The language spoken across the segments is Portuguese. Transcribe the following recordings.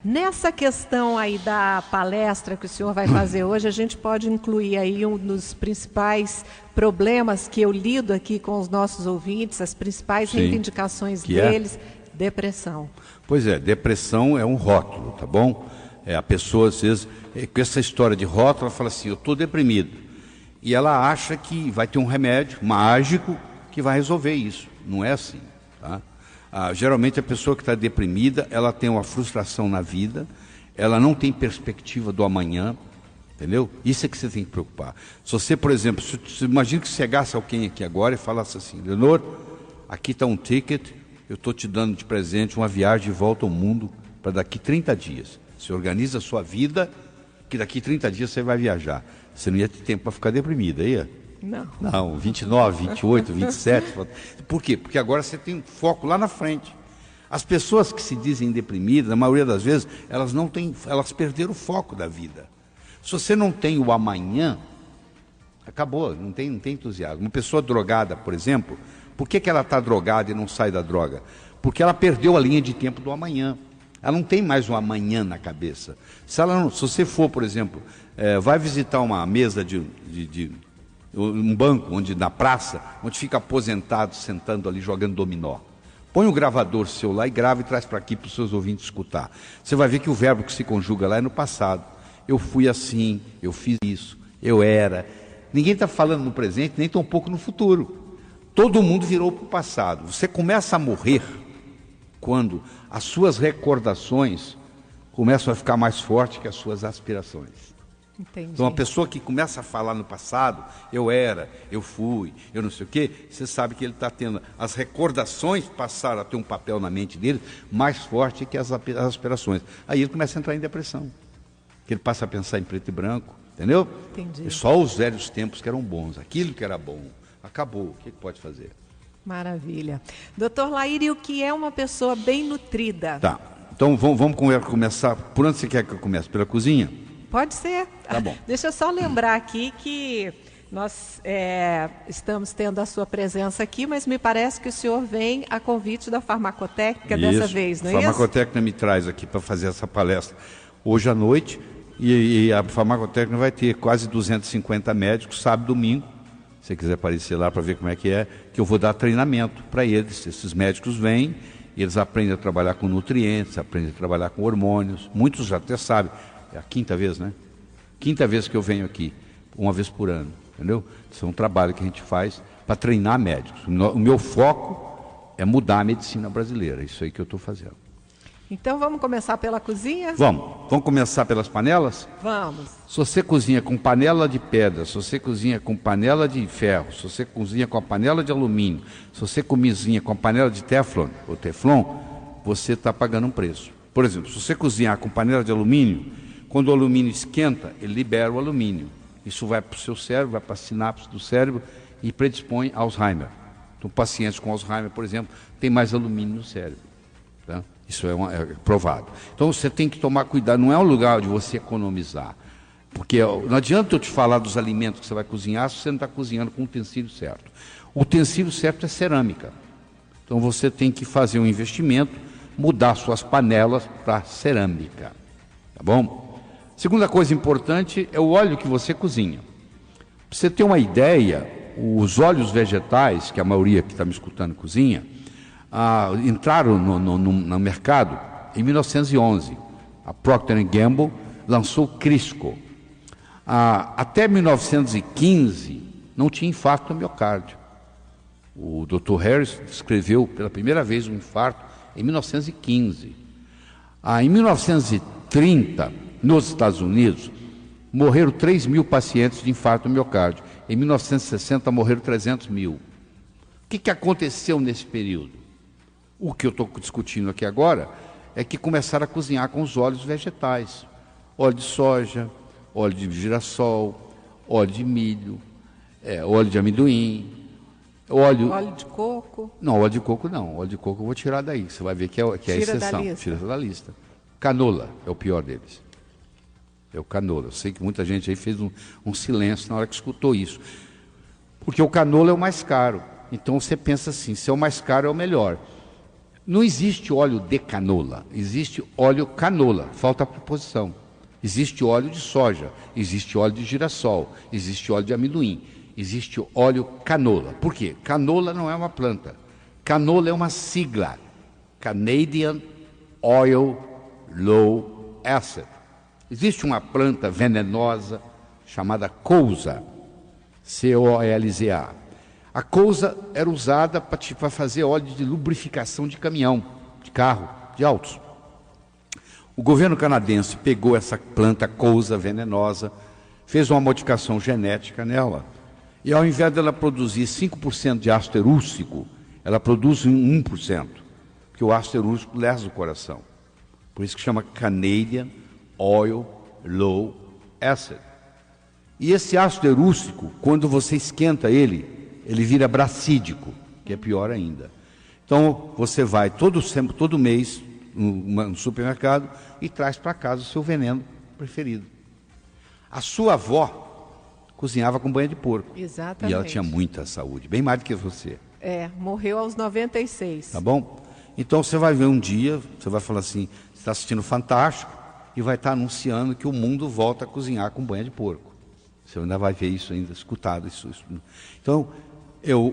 Nessa questão aí da palestra que o senhor vai fazer hoje, a gente pode incluir aí um dos principais problemas que eu lido aqui com os nossos ouvintes, as principais reivindicações deles, depressão. Pois é, depressão é um rótulo, tá bom? A pessoa, às vezes, com essa história de rótulo, ela fala assim, eu estou deprimido. E ela acha que vai ter um remédio mágico que vai resolver isso. Não é assim, tá? Geralmente a pessoa que está deprimida, ela tem uma frustração na vida, ela não tem perspectiva do amanhã, entendeu? Isso é que você tem que preocupar. Se você, por exemplo, imagina que você chegasse alguém aqui agora e falasse assim, Leonor, aqui está um ticket, eu estou te dando de presente uma viagem de volta ao mundo para daqui 30 dias. Você organiza a sua vida, que daqui 30 dias você vai viajar. Você não ia ter tempo para ficar deprimida, ia? Não, 29, 28, 27. Por quê? Porque agora você tem um foco lá na frente. As pessoas que se dizem deprimidas, na maioria das vezes, elas perderam o foco da vida. Se você não tem o amanhã, acabou, não tem entusiasmo. Uma pessoa drogada, por exemplo, por que ela está drogada e não sai da droga? Porque ela perdeu a linha de tempo do amanhã. Ela não tem mais um amanhã na cabeça. Se você for, por exemplo, vai visitar uma mesa um banco na praça, onde fica aposentado, sentando ali, jogando dominó. Põe o gravador seu lá e grava e traz para aqui para os seus ouvintes escutar. Você vai ver que o verbo que se conjuga lá é no passado. Eu fui assim, eu fiz isso, eu era. Ninguém está falando no presente, nem tão pouco no futuro. Todo mundo virou para o passado. Você começa a morrer quando as suas recordações começam a ficar mais fortes que as suas aspirações. Entendi. Então, uma pessoa que começa a falar no passado, eu era, eu fui, eu não sei o quê, você sabe que ele está tendo, as recordações passaram a ter um papel na mente dele mais forte que as aspirações. Aí ele começa a entrar em depressão, que ele passa a pensar em preto e branco, entendeu? Entendi. E só os velhos tempos que eram bons, aquilo que era bom, acabou, o que pode fazer? Maravilha. Doutor Laíri, o que é uma pessoa bem nutrida? Tá, então vamos começar, por onde você quer que eu comece? Pela cozinha? Pode ser. Tá bom. Deixa eu só lembrar aqui que nós estamos tendo a sua presença aqui, mas me parece que o senhor vem a convite da farmacotécnica dessa vez, não é isso? A farmacotécnica me traz aqui para fazer essa palestra hoje à noite e a farmacotécnica vai ter quase 250 médicos, sábado e domingo. Se você quiser aparecer lá para ver como é, que eu vou dar treinamento para eles. Esses médicos vêm, eles aprendem a trabalhar com nutrientes, aprendem a trabalhar com hormônios. Muitos já até sabem. É a quinta vez, né? Quinta vez que eu venho aqui, uma vez por ano, entendeu? Isso é um trabalho que a gente faz para treinar médicos. O meu foco é mudar a medicina brasileira, isso aí que eu estou fazendo. Então vamos começar pela cozinha? Vamos começar pelas panelas? Vamos. Se você cozinha com panela de pedra, se você cozinha com panela de ferro, se você cozinha com a panela de alumínio, se você cozinha com a panela de Teflon, ou Teflon, você está pagando um preço. Por exemplo, se você cozinhar com panela de alumínio, quando o alumínio esquenta, ele libera o alumínio. Isso vai para o seu cérebro, vai para a sinapse do cérebro e predispõe a Alzheimer. Então, pacientes com Alzheimer, por exemplo, têm mais alumínio no cérebro. Tá? Isso é provado. Então, você tem que tomar cuidado. Não é um lugar de você economizar. Porque não adianta eu te falar dos alimentos que você vai cozinhar se você não está cozinhando com o utensílio certo. O utensílio certo é cerâmica. Então, você tem que fazer um investimento, mudar suas panelas para cerâmica. Tá bom? Segunda coisa importante é o óleo que você cozinha. Para você ter uma ideia, os óleos vegetais, que a maioria que está me escutando cozinha, entraram no mercado em 1911. A Procter & Gamble lançou o Crisco. Até 1915 não tinha infarto no miocárdio. O Dr. Harris descreveu pela primeira vez um infarto em 1915. Em 1930, nos Estados Unidos, morreram 3 mil pacientes de infarto no miocárdio. Em 1960, morreram 300 mil. O que aconteceu nesse período? O que eu estou discutindo aqui agora é que começaram a cozinhar com os óleos vegetais. Óleo de soja, óleo de girassol, óleo de milho, óleo de amendoim, óleo de coco. Não, óleo de coco não. Óleo de coco eu vou tirar daí. Você vai ver que é a exceção. Tira da lista. Canola é o pior deles. É o canola. Eu sei que muita gente aí fez um silêncio na hora que escutou isso. Porque o canola é o mais caro. Então você pensa assim, se é o mais caro é o melhor. Não existe óleo de canola, existe óleo canola, falta a preposição. Existe óleo de soja, existe óleo de girassol, existe óleo de amendoim, existe óleo canola. Por quê? Canola não é uma planta. Canola é uma sigla. Canadian Oil Low Acid. Existe uma planta venenosa chamada colza, C-O-L-Z-A. A colza era usada para fazer óleo de lubrificação de caminhão, de carro, de autos. O governo canadense pegou essa planta colza venenosa, fez uma modificação genética nela, e ao invés dela produzir 5% de ácido erústico, ela produz 1%, porque o ácido erústico lesa o coração. Por isso que chama Canadian Oil Low Acid. E esse ácido erústico, quando você esquenta ele vira bracídico, que é pior ainda. Então, você vai todo mês no supermercado e traz para casa o seu veneno preferido. A sua avó cozinhava com banha de porco. Exatamente. E ela tinha muita saúde, bem mais do que você. Morreu aos 96. Tá bom? Então, você vai ver um dia, você vai falar assim, você está assistindo Fantástico e vai estar anunciando que o mundo volta a cozinhar com banha de porco. Você ainda vai ver isso, ainda escutado isso. Então,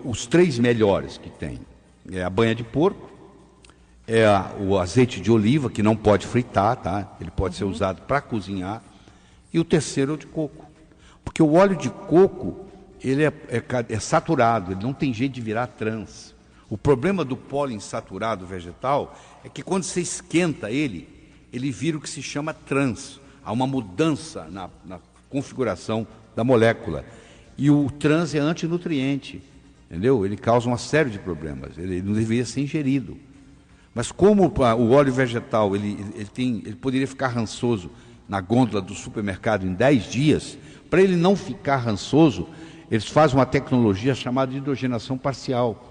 os 3 melhores que tem é a banha de porco, o azeite de oliva, que não pode fritar, tá? Ele pode ser usado para cozinhar, e o terceiro é o de coco. Porque o óleo de coco, ele é saturado, ele não tem jeito de virar trans. O problema do poliinsaturado vegetal é que quando você esquenta ele vira o que se chama trans. Há uma mudança na configuração da molécula. E o trans é antinutriente, entendeu? Ele causa uma série de problemas, ele não deveria ser ingerido. Mas como o óleo vegetal ele poderia ficar rançoso na gôndola do supermercado em 10 dias, para ele não ficar rançoso, eles fazem uma tecnologia chamada de hidrogenação parcial.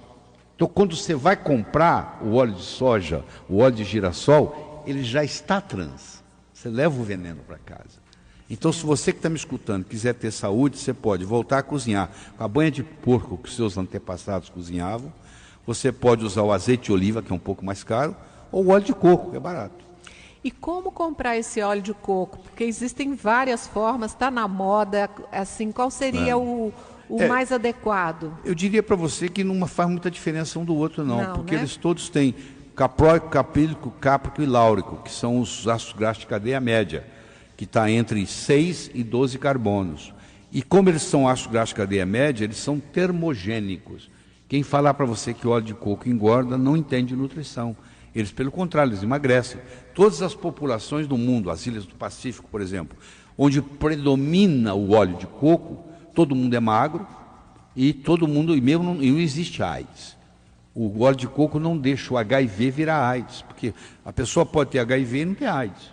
Então, quando você vai comprar o óleo de soja, o óleo de girassol, ele já está trans. Você leva o veneno para casa. Então, se você que está me escutando quiser ter saúde, você pode voltar a cozinhar com a banha de porco que seus antepassados cozinhavam. Você pode usar o azeite de oliva, que é um pouco mais caro, ou o óleo de coco, que é barato. E como comprar esse óleo de coco? Porque existem várias formas, está na moda, assim, qual seria o mais adequado? Eu diria para você que não faz muita diferença um do outro, não, porque né? eles todos têm capróico, capílico, cáprico e láurico, que são os ácidos graxos de cadeia média, que está entre 6 e 12 carbonos. E como eles são ácidos graxos de cadeia média, eles são termogênicos. Quem falar para você que o óleo de coco engorda, não entende nutrição. Eles, pelo contrário, eles emagrecem. Todas as populações do mundo, as ilhas do Pacífico, por exemplo, onde predomina o óleo de coco, todo mundo é magro e mesmo não existe AIDS. O óleo de coco não deixa o HIV virar AIDS, porque a pessoa pode ter HIV e não ter AIDS.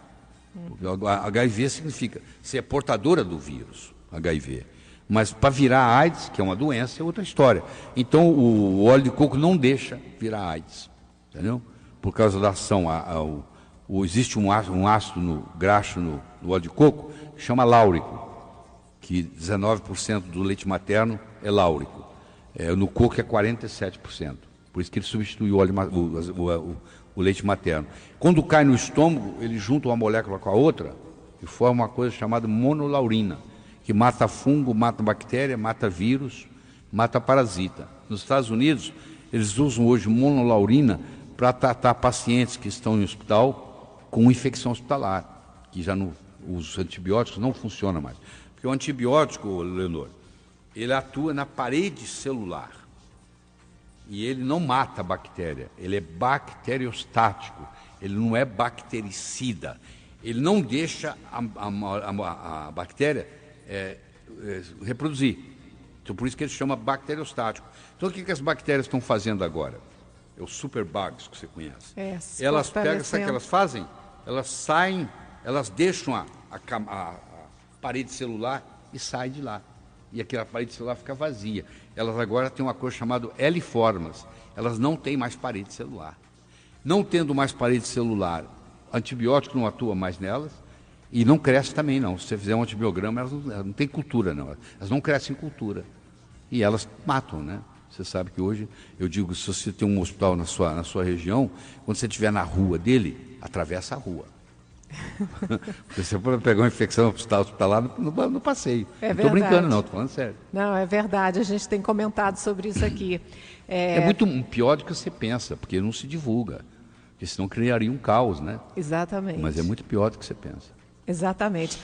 HIV significa ser portadora do vírus, HIV. Mas para virar AIDS, que é uma doença, é outra história. Então, o óleo de coco não deixa virar AIDS, entendeu? Por causa da ação, existe um ácido graxo no óleo de coco que chama láurico, que 19% do leite materno é láurico. No coco é 47%. Por isso que ele substitui o leite materno. Quando cai no estômago, ele junta uma molécula com a outra e forma uma coisa chamada monolaurina, que mata fungo, mata bactéria, mata vírus, mata parasita. Nos Estados Unidos, eles usam hoje monolaurina para tratar pacientes que estão em hospital com infecção hospitalar, que os antibióticos não funcionam mais. Porque o antibiótico, Leonor, ele atua na parede celular. E ele não mata a bactéria, ele é bacteriostático, ele não é bactericida. Ele não deixa a bactéria reproduzir. Então, por isso que ele chama bacteriostático. Então, o que as bactérias estão fazendo agora? É os superbugs que você conhece. Elas pegam, sabe o que elas fazem? Elas saem, elas deixam a parede celular e saem de lá. E aquela parede celular fica vazia. Elas agora têm uma coisa chamada L-formas. Elas não têm mais parede celular. Não tendo mais parede celular, antibiótico não atua mais nelas e não cresce também, não. Se você fizer um antibiograma, elas não têm cultura, não. Elas não crescem em cultura. E elas matam, né? Você sabe que hoje, eu digo, se você tem um hospital na sua região, quando você estiver na rua dele, atravessa a rua. Porque você pode pegar uma infecção hospitalar no passeio. É não estou brincando, não, verdade. estou falando sério. Não, é verdade, a gente tem comentado sobre isso aqui. É muito pior do que você pensa, porque não se divulga. Porque senão criaria um caos, né? Exatamente. Mas é muito pior do que você pensa. Exatamente.